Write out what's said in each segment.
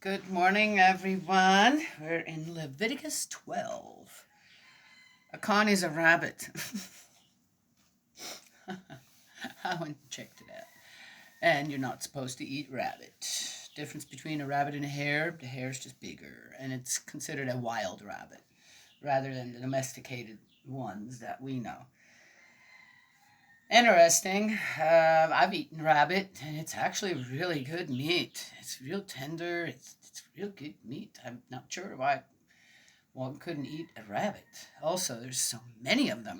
Good morning, everyone. We're in Leviticus 12. A con is a rabbit. I went and checked it out. And you're not supposed to eat rabbit. Difference between a rabbit and a hare, the hare's just bigger, and it's considered a wild rabbit rather than the domesticated ones that we know. Interesting. I've eaten rabbit, and it's actually really good meat. It's real tender. It's real good meat. I'm not sure why one couldn't eat a rabbit. Also, there's so many of them.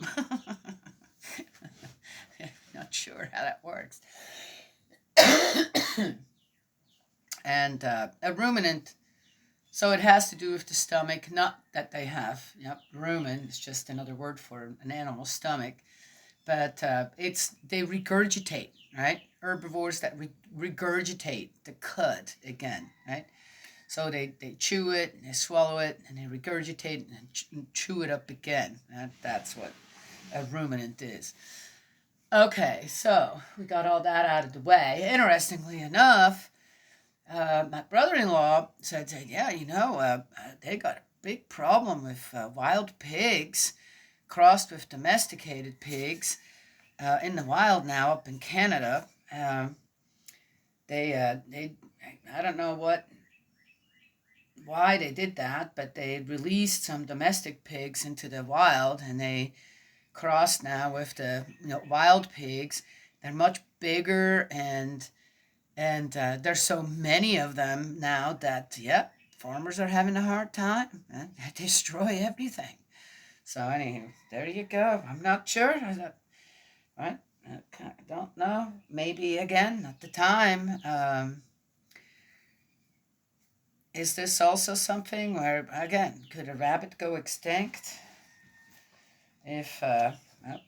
Not sure how that works. And a ruminant, so it has to do with the stomach. Not that they have. Yep, rumen is just another word for an animal's stomach. But they regurgitate, right? Herbivores that regurgitate the cud again, right? So they chew it, and they swallow it, and they regurgitate and chew it up again. That's what a ruminant is. Okay, so we got all that out of the way. Interestingly enough, my brother-in-law said, yeah, they got a big problem with wild pigs crossed with domesticated pigs in the wild now up in Canada. I don't know why they did that, but they released some domestic pigs into the wild, and they crossed now with the wild pigs. They're much bigger, and there's so many of them now that farmers are having a hard time. They destroy everything. So anyway, there you go. I'm not sure. Right? I don't know. Maybe again at the time. Is this also something where again could a rabbit go extinct if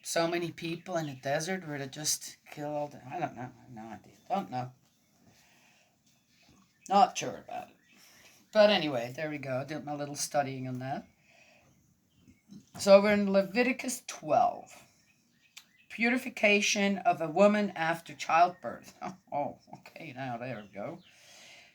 so many people in the desert were to just kill all the? I don't know. I have no idea. Don't know. Not sure about it. But anyway, there we go. I did my little studying on that. So we're in Leviticus 12. Purification of a woman after childbirth. Oh, okay, now there we go.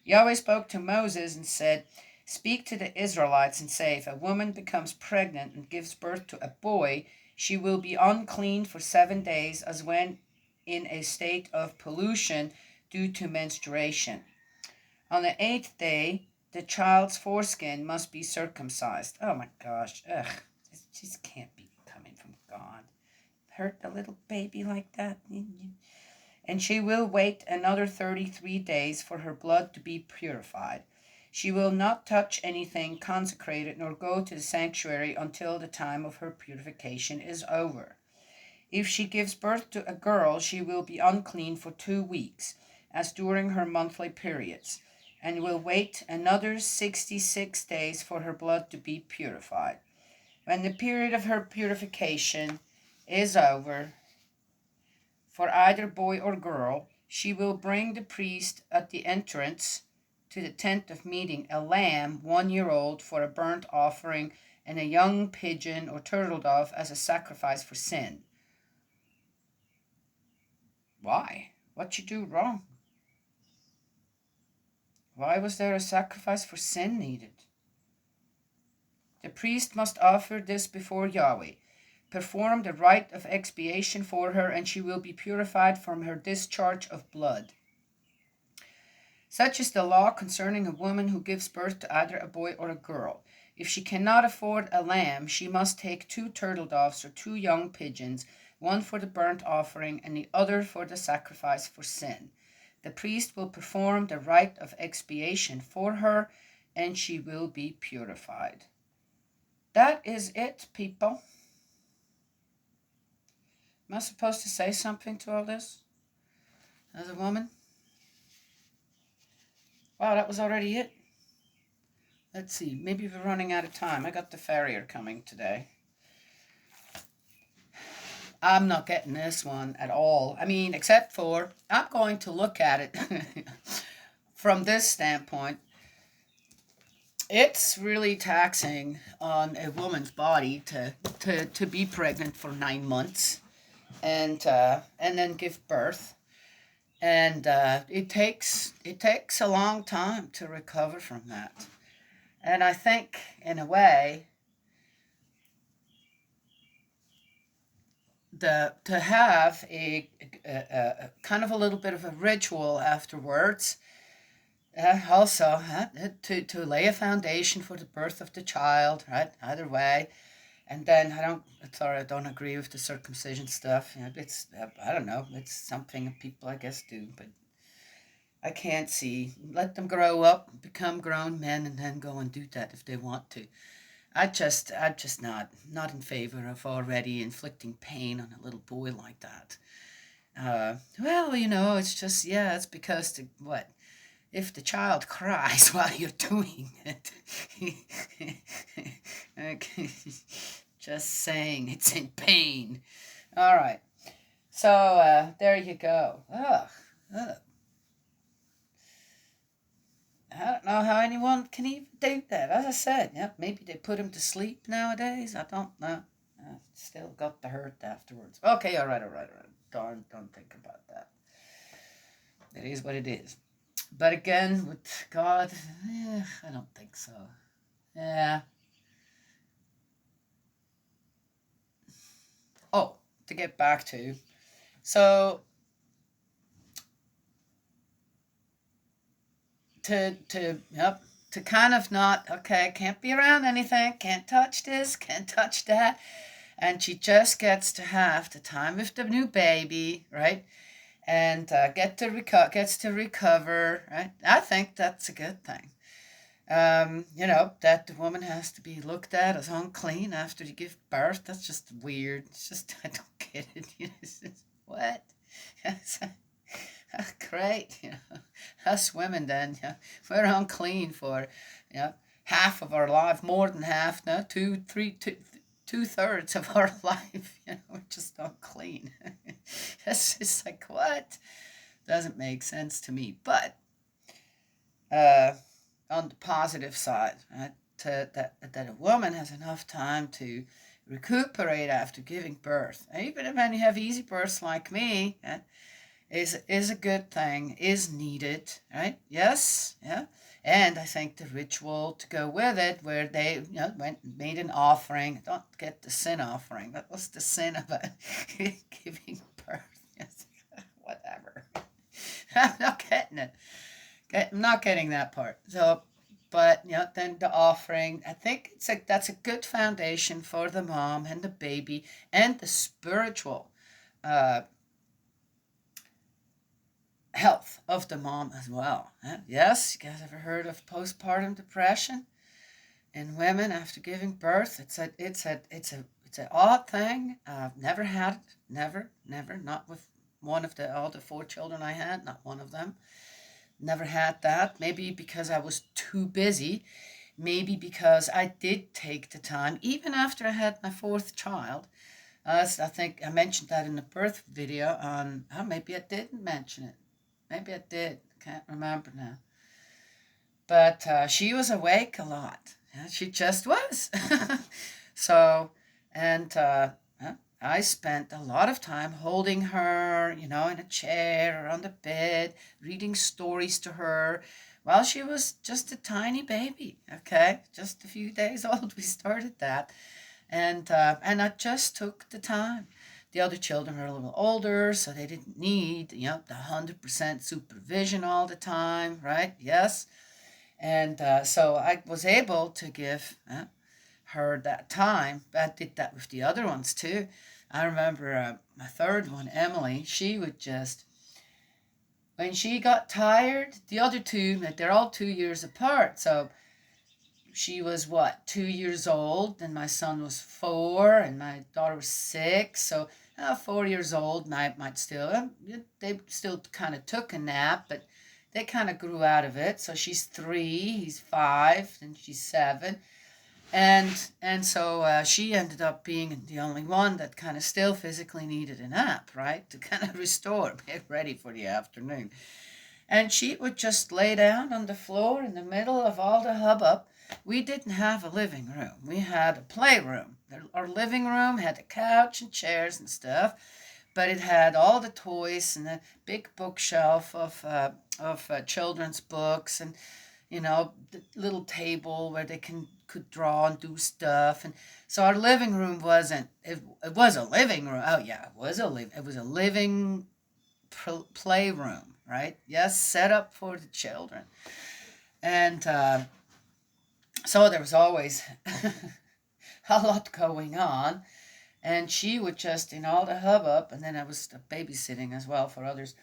Yahweh spoke to Moses and said, "Speak to the Israelites and say, if a woman becomes pregnant and gives birth to a boy, she will be unclean for 7 days as when in a state of pollution due to menstruation. On the 8th day, the child's foreskin must be circumcised." Oh my gosh, this just can't be coming from God. Hurt a little baby like that. "And she will wait another 33 days for her blood to be purified. She will not touch anything consecrated nor go to the sanctuary until the time of her purification is over. If she gives birth to a girl, she will be unclean for 2 weeks, as during her monthly periods, and will wait another 66 days for her blood to be purified. When the period of her purification is over, for either boy or girl, she will bring the priest at the entrance to the tent of meeting a lamb 1 year old for a burnt offering, and a young pigeon or turtle dove as a sacrifice for sin." Why? What'd you do wrong? Why was there a sacrifice for sin needed? "The priest must offer this before Yahweh, perform the rite of expiation for her, and she will be purified from her discharge of blood. Such is the law concerning a woman who gives birth to either a boy or a girl. If she cannot afford a lamb, she must take 2 turtle doves or 2 young pigeons, one for the burnt offering and the other for the sacrifice for sin. The priest will perform the rite of expiation for her, and she will be purified." That is it, people. Am I supposed to say something to all this as a woman? Wow, that was already it. Let's see, maybe we're running out of time. I got the farrier coming today. I'm not getting this one at all. I mean, except for I'm going to look at it from this standpoint. It's really taxing on a woman's body to be pregnant for 9 months and then give birth. And it takes a long time to recover from that. And I think, in a way, the to have a kind of a little bit of a ritual afterwards, also to lay a foundation for the birth of the child, right? Either way. And then I don't agree with the circumcision stuff. It's, I don't know, it's something people, I guess, do, but I can't see. Let them grow up, become grown men, and then go and do that if they want to. I'm just not in favor of already inflicting pain on a little boy like that. Well, it's just, yeah, it's because what? If the child cries while you're doing it, okay, just saying it's in pain. All right. So there you go. Ugh. I don't know how anyone can even do that. As I said, yeah, maybe they put him to sleep nowadays. I don't know. Still got the hurt afterwards. Okay, all right. Don't think about that. It is what it is. But again, with God, I don't think so. Yeah. Oh, to get back to, so yep, to kind of not, okay, can't be around anything, can't touch this, can't touch that, and she just gets to have the time with the new baby, right? And gets to recover, right? I think that's a good thing. That the woman has to be looked at as unclean after you give birth. That's just weird. It's just, I don't get it. It's just, what? Great. Us women then, we're unclean for, half of our life, more than half, no, two-thirds of our life, we're just unclean. It's just like, what? Doesn't make sense to me. But uh, on the positive side, right, that a woman has enough time to recuperate after giving birth, even when you have easy births like me, is a good thing, is needed, right? Yes, yeah. And I think the ritual to go with it, where they went and made an offering. Don't get the sin offering. But what's the sin about giving birth? Yes, whatever. I'm not getting it. I'm not getting that part. So, but then the offering. I think that's a good foundation for the mom and the baby and the spiritual uh, health of the mom as well. Yes, you guys ever heard of postpartum depression in women after giving birth? It's an odd thing. I've never had it. Never. Not with one of the all the four children I had. Not one of them. Never had that. Maybe because I was too busy. Maybe because I did take the time, even after I had my fourth child. I think I mentioned that in the birth video on, maybe I didn't mention it. Maybe I did. Can't remember now. But she was awake a lot. Yeah, she just was. So, and I spent a lot of time holding her, in a chair or on the bed, reading stories to her while she was just a tiny baby. Okay, just a few days old. We started that, and I just took the time. The other children were a little older, so they didn't need, the 100% supervision all the time, right? Yes. And so I was able to give her that time. I did that with the other ones too. I remember my third one, Emily, she would just, when she got tired, the other two, they're all 2 years apart. So she was what, 2 years old, and my son was 4, and my daughter was 6. So 4 years old might still, they still kind of took a nap, but they kind of grew out of it. So she's 3, he's 5, and she's 7. And so she ended up being the only one that kind of still physically needed a nap, right? To kind of restore, get ready for the afternoon. And she would just lay down on the floor in the middle of all the hubbub. We didn't have a living room. We had a playroom. Our living room had a couch and chairs and stuff. but it had all the toys and a big bookshelf of children's books, and the little table where they could draw and do stuff. And so our living room wasn't it was a living room. Oh yeah, it was a living playroom, right? Yes, set up for the children. And so there was always a lot going on. And she would just, in all the hubbub, and then I was babysitting as well for others,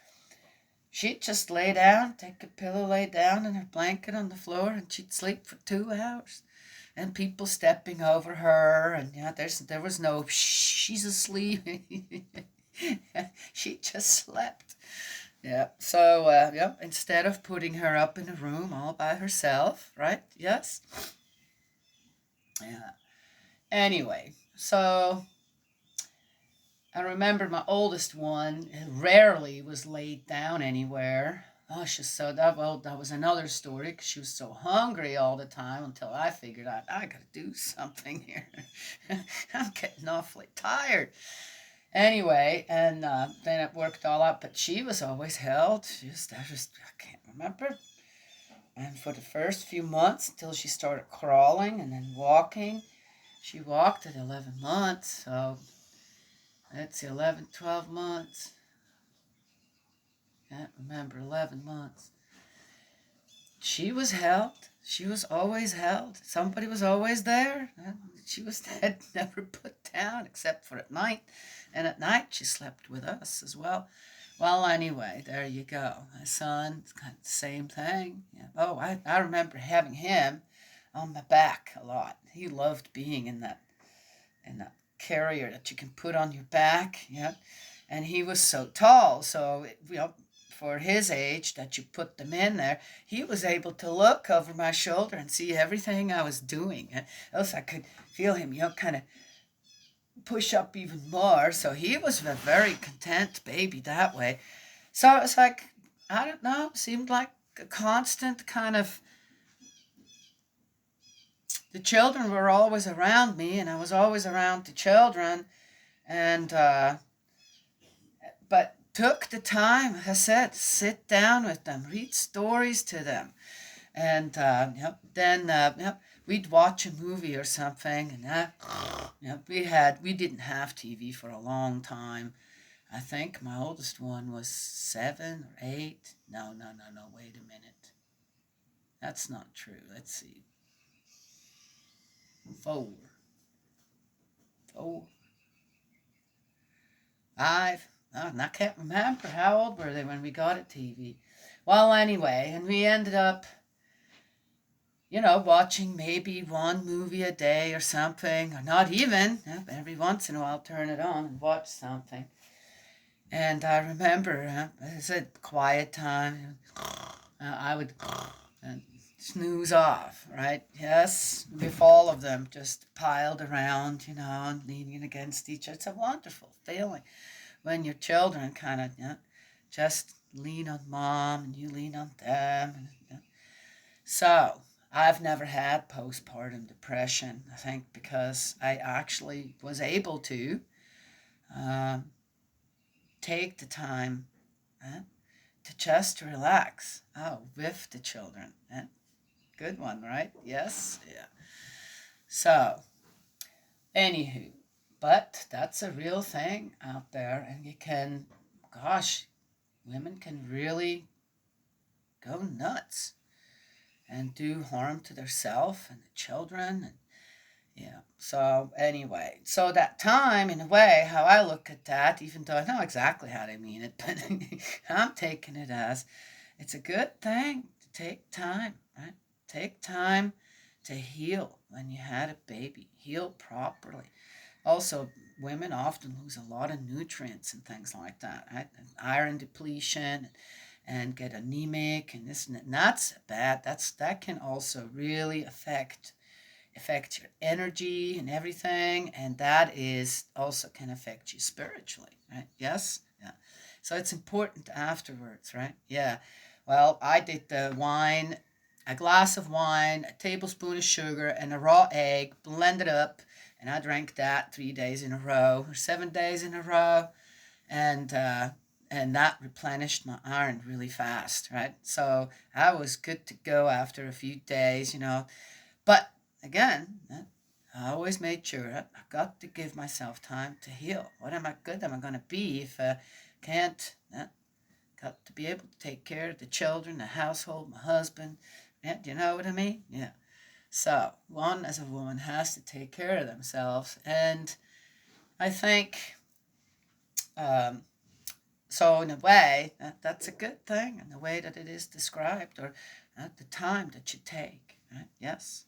she'd just lay down, take a pillow, lay down in her blanket on the floor, and she'd sleep for 2 hours. And people stepping over her, and there was no, she's asleep. She just slept. Yeah. So, instead of putting her up in a room all by herself, right? Yes. Yeah. Anyway, so I remember my oldest one rarely was laid down anywhere. Oh, she's so that was another story because she was so hungry all the time until I figured out I gotta do something here. I'm getting awfully tired. Anyway, and then it worked all out, but she was always held. I can't remember. And for the first few months until she started crawling and then walking, she walked at 11 months. So that's 11, 12 months. Can't remember, 11 months. She was held. She was always held. Somebody was always there. She was never put down except for at night. And at night she slept with us as well. Well, anyway, there you go. My son, it's kind of the same thing. Yeah. Oh, I remember having him on my back a lot. He loved being in that carrier that you can put on your back. Yeah. And he was so tall, so for his age that you put them in there, he was able to look over my shoulder and see everything I was doing. Else I could feel him, kind of push up even more. So he was a very content baby that way. So it was like, I don't know, seemed like a constant kind of, the children were always around me and I was always around the children. And, but took the time, as I said, sit down with them, read stories to them. And then we'd watch a movie or something, and we didn't have TV for a long time. I think my oldest one was 7 or 8. No, wait a minute. That's not true. Let's see. 4, 5. Oh, and I can't remember how old were they when we got a TV. Well, anyway, and we ended up, watching maybe one movie a day or something, or not even. Every once in a while, turn it on and watch something. And I remember, it was a quiet time. I would snooze off, right? Yes, with all of them just piled around, and leaning against each other. It's a wonderful feeling when your children kind of just lean on mom and you lean on them. So I've never had postpartum depression, I think, because I actually was able to take the time to just relax. Oh, with the children. Good one, right? Yes? Yeah. So, anywho, but that's a real thing out there, and women can really go nuts and do harm to themselves and the children. And yeah. So anyway, so that time, in a way, how I look at that, even though I know exactly how they mean it, but I'm taking it as it's a good thing to take time, right? Take time to heal when you had a baby. Heal properly. Also, women often lose a lot of nutrients and things like that, right? And iron depletion and get anemic and this and that. And that's bad. That can also really affect your energy and everything, and that is also can affect you spiritually, right? Yes. Yeah. So it's important afterwards, right? Yeah. Well, I did the wine, a glass of wine, a tablespoon of sugar, and a raw egg, blended up, and I drank that 3 days in a row or 7 days in a row. and that replenished my iron really fast, right? So I was good to go after a few days, But again, I always made sure I got to give myself time to heal. What am I going to be if I can't? Got to be able to take care of the children, the household, my husband. Yeah, do you know what I mean? Yeah. So one as a woman has to take care of themselves, and I think um, so. In a way, that's a good thing, in the way that it is described, or at the time that you take. Right? Yes,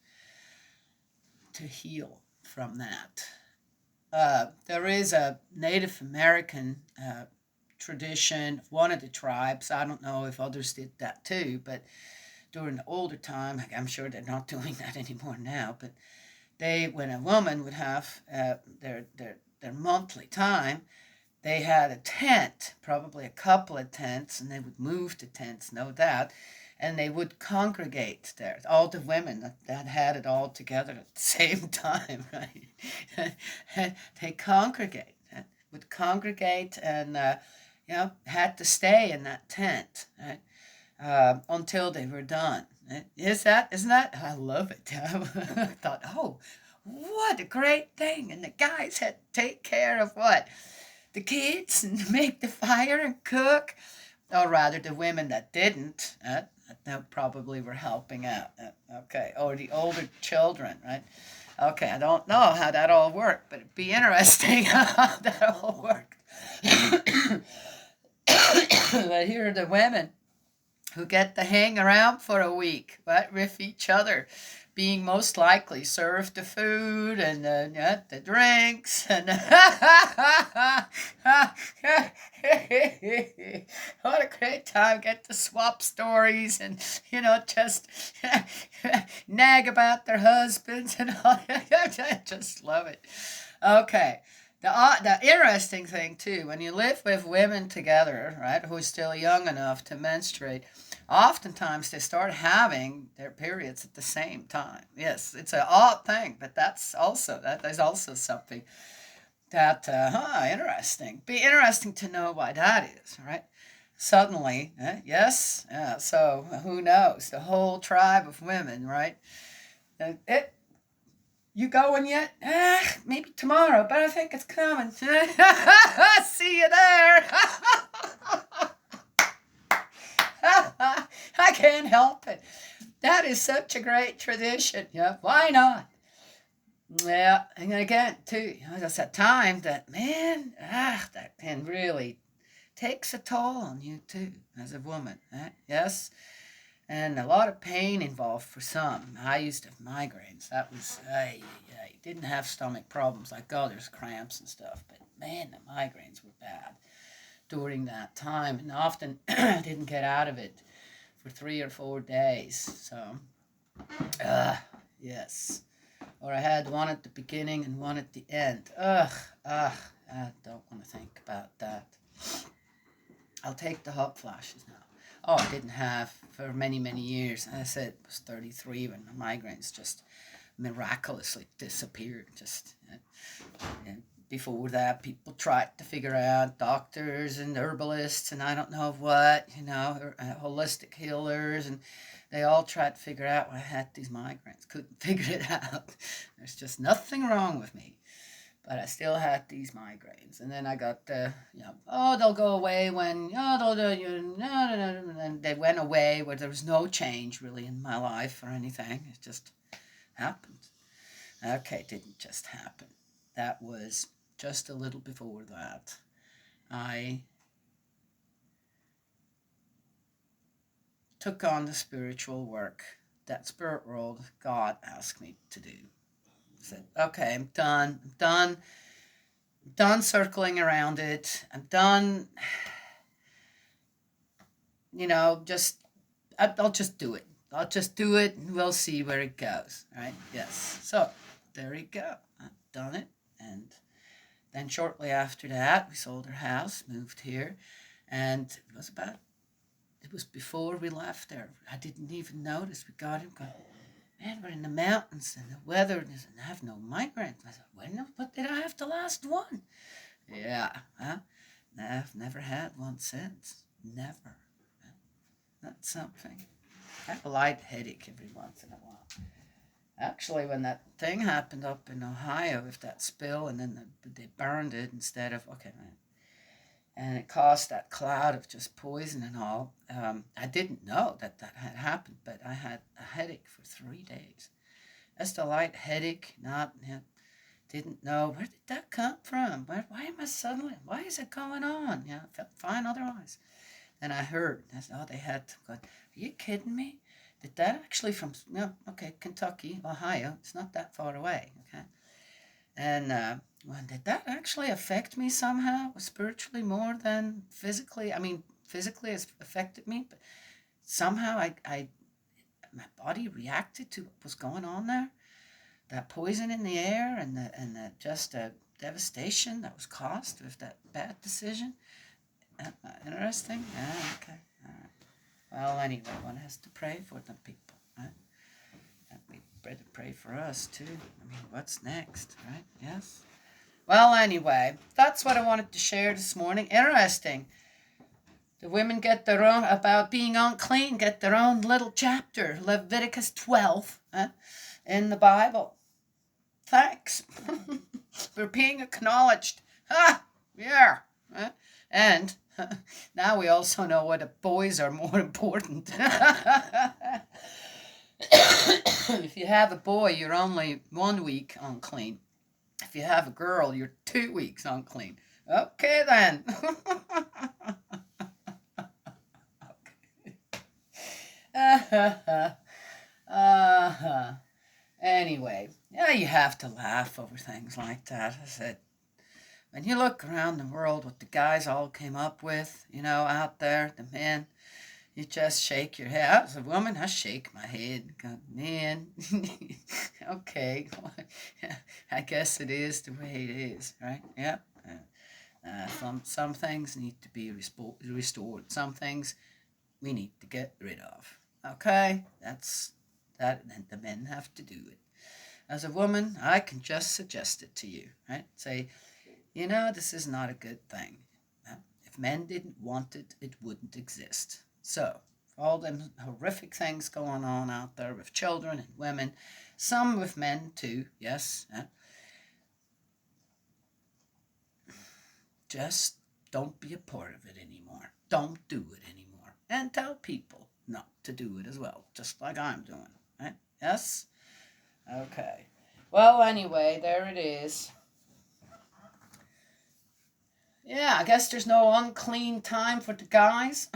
to heal from that. There is a Native American tradition of one of the tribes. I don't know if others did that too, but during the older time, I'm sure they're not doing that anymore now. But when a woman would have their monthly time, they had a tent, probably a couple of tents, and they would move the tents, no doubt, and they would congregate there. All the women that had it all together at the same time, right? They would congregate, and had to stay in that tent, right? Until they were done. Isn't that? I love it. I thought, oh, what a great thing! And the guys had to take care of what? The kids and make the fire and cook, or rather the women that didn't, that probably were helping out. Okay, or the older children, right? Okay, I don't know how that all worked, but it'd be interesting how that all worked. But here are the women who get to hang around for a week, right, with each other, being most likely served the food and the drinks and what a great time! Get to swap stories and just nag about their husbands and all. I just love it. Okay. The interesting thing too, when you live with women together, right, who are still young enough to menstruate, oftentimes they start having their periods at the same time. Yes, it's an odd thing, but that is also something that interesting. Be interesting to know why that is, right? Suddenly, yes. So who knows? The whole tribe of women, right? It You going yet? Maybe tomorrow, but I think it's coming. See you there. I can't help it. That is such a great tradition. Yeah, why not? Yeah, and again, too, there's a time that, man, that can really takes a toll on you, too, as a woman. Yes, and a lot of pain involved for some. I used to have migraines. That was, I didn't have stomach problems like others, cramps and stuff, but man, the migraines were bad during that time, and often didn't get out of it for 3 or 4 days. So, uh, yes. Or I had one at the beginning and one at the end. I don't want to think about that. I'll take the hot flashes now. Oh, I didn't have for many, many years. I said it was 33 when my migraines just miraculously disappeared. And before that, people tried to figure out, doctors and herbalists and I don't know what, holistic healers, and they all tried to figure out why I had these migraines. Couldn't figure it out. There's just nothing wrong with me. But I still had these migraines. And then I got they'll go away when, and they went away where there was no change really in my life or anything. It just happened. Okay, it didn't just happen. That was just a little before that. I took on the spiritual work, that spirit world God asked me to do. I said, okay, I'm done. I'm done circling around it. I'm done, just, I'll just do it. I'll just do it and we'll see where it goes. Right? Yes. So there you go. I've done it. And then shortly after that, we sold our house, moved here. And it was before we left there. I didn't even notice. We got him going, man, we're in the mountains and the weather doesn't have no migraines. I said, when the fuck did I have the last one? Yeah, huh? I've never had one since. Never. That's something. I have a light headache every once in a while. Actually, when that thing happened up in Ohio with that spill, and then they burned it instead of, okay, man, and it caused that cloud of just poison and all. I didn't know that that had happened, but I had a headache for 3 days. Just a light headache, not, didn't know, where did that come from? Why am I suddenly, why is it going on? I felt fine otherwise. And I heard, they had to go, are you kidding me? Did that actually from, okay, Kentucky, Ohio, it's not that far away, okay? And well, did that actually affect me somehow, spiritually more than physically? I mean, physically it's affected me, but somehow my body reacted to what was going on there. That poison in the air and the just devastation that was caused with that bad decision. Interesting. Okay. All right. Well, anyway, one has to pray for them people, right? And we better pray for us too. I mean, what's next, right? Yes. Well, anyway, that's what I wanted to share this morning. Interesting. The women get their own, about being unclean, get their own little chapter, Leviticus 12, in the Bible. Thanks for being acknowledged. Yeah. And now we also know what the boys are more important. If you have a boy, you're only 1 week unclean. If you have a girl, you're 2 weeks unclean. Okay, then. Anyway, you have to laugh over things like that. I said, when you look around the world, what the guys all came up with, out there, the men, you just shake your head. As a woman, I shake my head. God, man, okay, I guess it is the way it is, right? Yeah. Some things need to be restored. Some things we need to get rid of. Okay, that's that, and the men have to do it. As a woman, I can just suggest it to you, right? Say, this is not a good thing. If men didn't want it, it wouldn't exist. So, all them horrific things going on out there with children and women, some with men too, yes. Just don't be a part of it anymore. Don't do it anymore. And tell people not to do it as well, just like I'm doing, right? Yes? Okay. Well, anyway, there it is. Yeah, I guess there's no unclean time for the guys.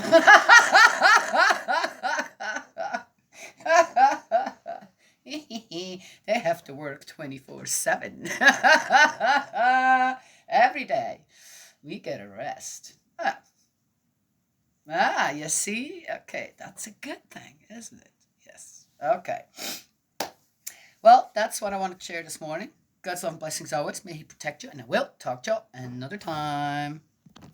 They have to work 24/7. Every day. We get a rest. You see? Okay, that's a good thing, isn't it? Yes. Okay. Well, that's what I wanted to share this morning. God's love and blessings always. May He protect you, and I will talk to you another time.